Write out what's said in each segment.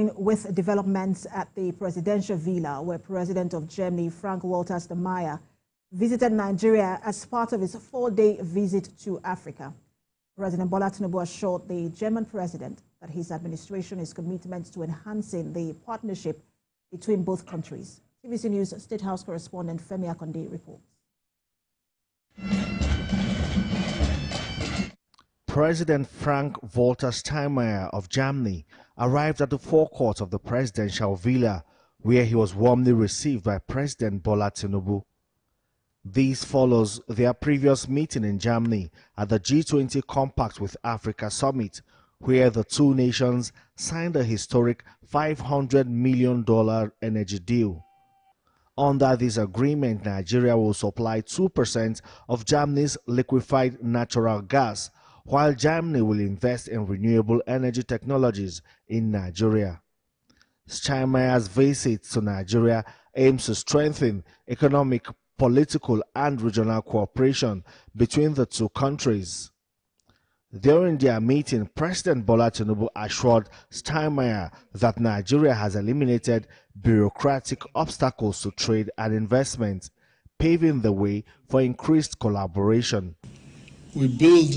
With developments at the presidential villa, where President of Germany Frank-Walter Steinmeier visited Nigeria as part of his 4-day visit to Africa. President Bola Tinubu assured the German president that his administration is committed to enhancing the partnership between both countries. TVC News State House correspondent Femi Akonde reports. President Frank-Walter Steinmeier of Germany arrived at the forecourt of the presidential villa, where he was warmly received by President Bola Tinubu. This follows their previous meeting in Germany at the G20 Compact with Africa Summit, where the two nations signed a historic $500 million energy deal. Under this agreement, Nigeria will supply 2% of Germany's liquefied natural gas, while Germany will invest in renewable energy technologies in Nigeria. Steinmeier's visit to Nigeria aims to strengthen economic, political and regional cooperation between the two countries. During their meeting, President Bola Tinubu assured Steinmeier that Nigeria has eliminated bureaucratic obstacles to trade and investment, paving the way for increased collaboration. We build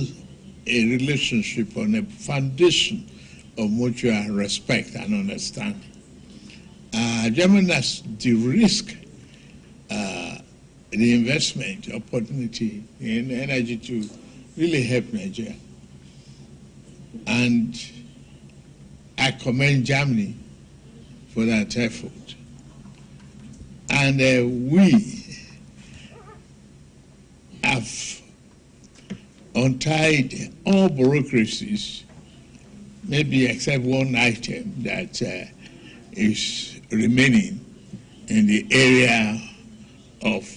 a relationship on a foundation of mutual respect and understanding. Germany has de-risked the investment opportunity in energy to really help Nigeria. And I commend Germany for that effort. And we have untied all bureaucracies, maybe except one item that is remaining in the area of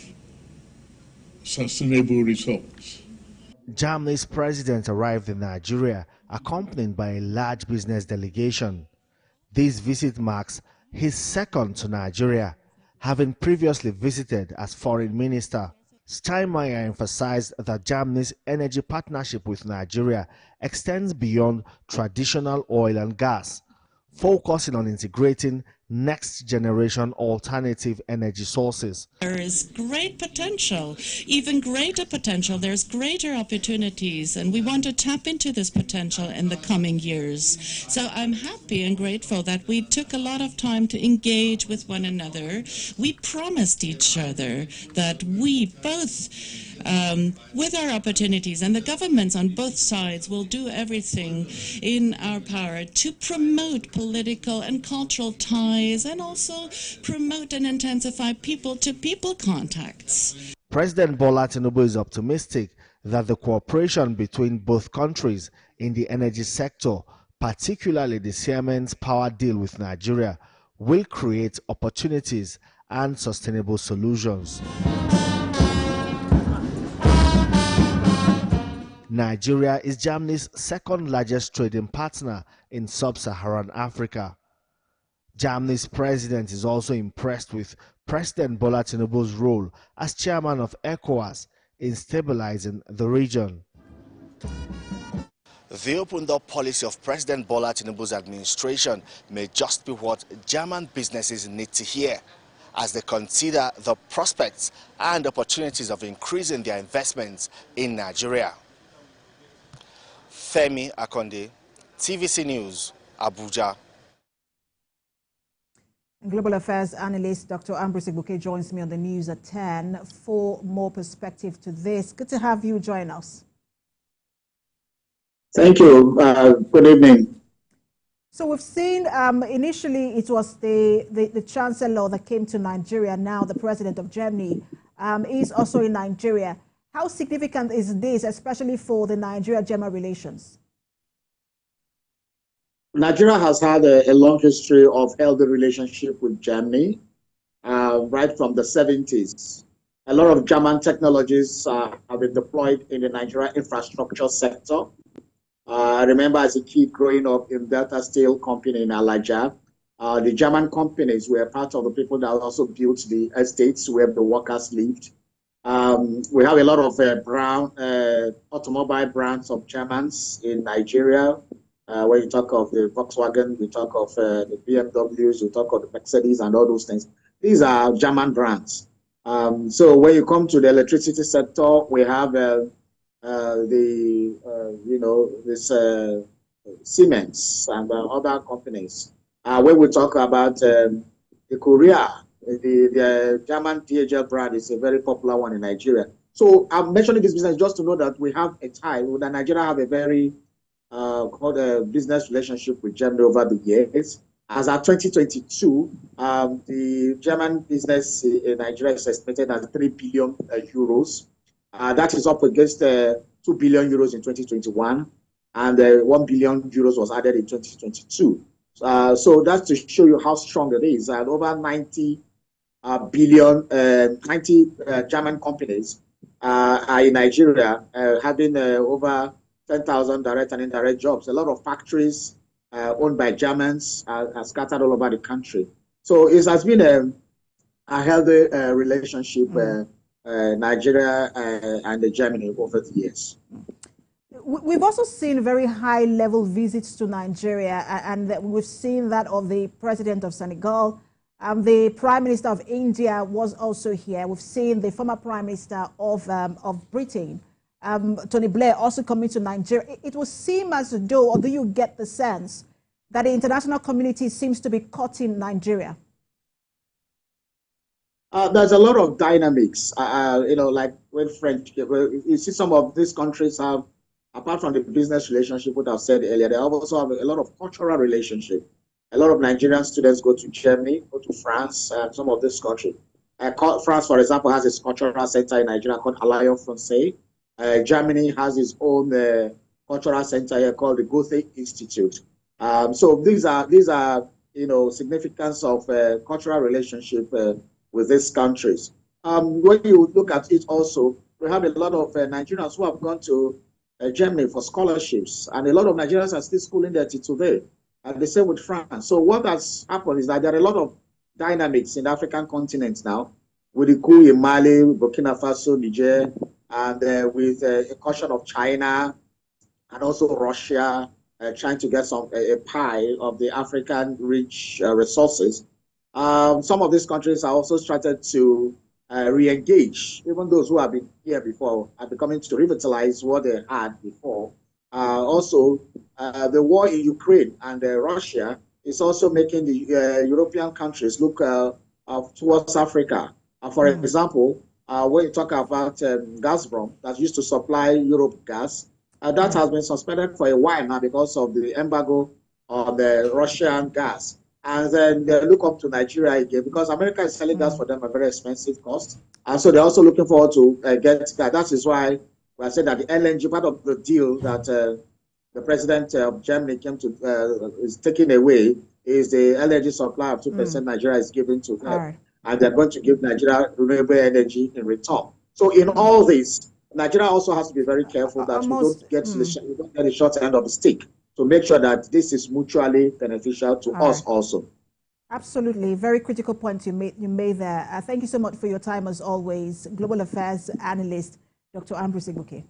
sustainable resource. Germany's president arrived in Nigeria accompanied by a large business delegation. This visit marks his second to Nigeria, having previously visited as foreign minister. Steinmeier emphasized that Germany's energy partnership with Nigeria extends beyond traditional oil and gas, focusing on integrating next-generation alternative energy sources. There is great potential, even greater potential. There's greater opportunities, and we want to tap into this potential in the coming years. So I'm happy and grateful that we took a lot of time to engage with one another. We promised each other that we both, with our opportunities, and the governments on both sides will do everything in our power to promote political and cultural ties and also promote and intensify people-to-people contacts. President Bola Tinubu is optimistic that the cooperation between both countries in the energy sector, particularly the Siemens power deal with Nigeria, will create opportunities and sustainable solutions. Nigeria is Germany's second largest trading partner in sub-Saharan Africa. Germany's president is also impressed with President Bola Tinubu's role as chairman of ECOWAS in stabilizing the region. The open-door policy of President Bola Tinubu's administration may just be what German businesses need to hear as they consider the prospects and opportunities of increasing their investments in Nigeria. Femi Akonde, TVC News, Abuja. Global Affairs analyst Dr. Ambrose Igboke joins me on the news at 10 for more perspective to this. Good to have you join us. Thank you. Good evening. So we've seen initially it was the chancellor that came to Nigeria. Now the president of Germany is also in Nigeria. How significant is this, especially for the Nigeria-German relations? Nigeria has had a long history of healthy relationship with Germany, right from the 70s. A lot of German technologies have been deployed in the Nigeria infrastructure sector. I remember as a kid growing up in Delta Steel Company in Alaja, the German companies were part of the people that also built the estates where the workers lived. We have a lot of automobile brands of Germans in Nigeria. When you talk of the Volkswagen, we talk of the BMWs, we talk of the Mercedes and all those things. These are German brands. So when you come to the electricity sector, we have this Siemens and other companies. When we talk about the Korea, the German DHL brand is a very popular one in Nigeria. So I'm mentioning this business just to know that we have a tie. That Nigeria have a very called a business relationship with Germany over the years. As of 2022, the German business in Nigeria is estimated at 3 billion euros. That is up against 2 billion euros in 2021, and 1 billion euros was added in 2022. So that's to show you how strong it is. And over 90 German companies are in Nigeria, having over 10,000 direct and indirect jobs. A lot of factories owned by Germans are scattered all over the country. So it has been a healthy relationship, Nigeria and Germany over the years. We've also seen very high-level visits to Nigeria, and we've seen that of the president of Senegal. The Prime Minister of India was also here. We've seen the former Prime Minister of Britain, Tony Blair, also coming to Nigeria. It would seem as though, or do you get the sense, that the international community seems to be caught in Nigeria? There's a lot of dynamics, like when French, you see some of these countries have, apart from the business relationship, what I've said earlier, they also have a lot of cultural relationship. A lot of Nigerian students go to Germany, go to France, some of these countries. France, for example, has a cultural center in Nigeria called Alliance Française. Germany has its own cultural center here called the Goethe Institute. So these are significance of cultural relationship with these countries. When you look at it also, we have a lot of Nigerians who have gone to Germany for scholarships, and a lot of Nigerians are still schooling there till today. And the same with France. So what has happened is that there are a lot of dynamics in the African continent now, with the coup in Mali, Burkina Faso, Niger, and with a caution of China and also Russia trying to get a pie of the African rich resources. Some of these countries are also started to re-engage. Even those who have been here before are becoming to revitalize what they had before. Also, the war in Ukraine and Russia is also making the European countries look towards Africa. For example, when you talk about Gazprom that used to supply Europe gas, that has been suspended for a while now because of the embargo on the Russian gas. And then they look up to Nigeria again because America is selling gas for them at a very expensive cost. And so they're also looking forward to get that. That is why we are saying that the LNG, part of the deal that the president of Germany came to, is taking away, is the LNG supply of 2% Nigeria is giving to them. Right. And they're going to give Nigeria renewable energy in return. So in all this, Nigeria also has to be very careful that we don't get the short end of the stick, to make sure that this is mutually beneficial to us also. Absolutely. Very critical point you made there. Thank you so much for your time as always. Global Affairs Analyst, Dr. Ambrose Igbuke.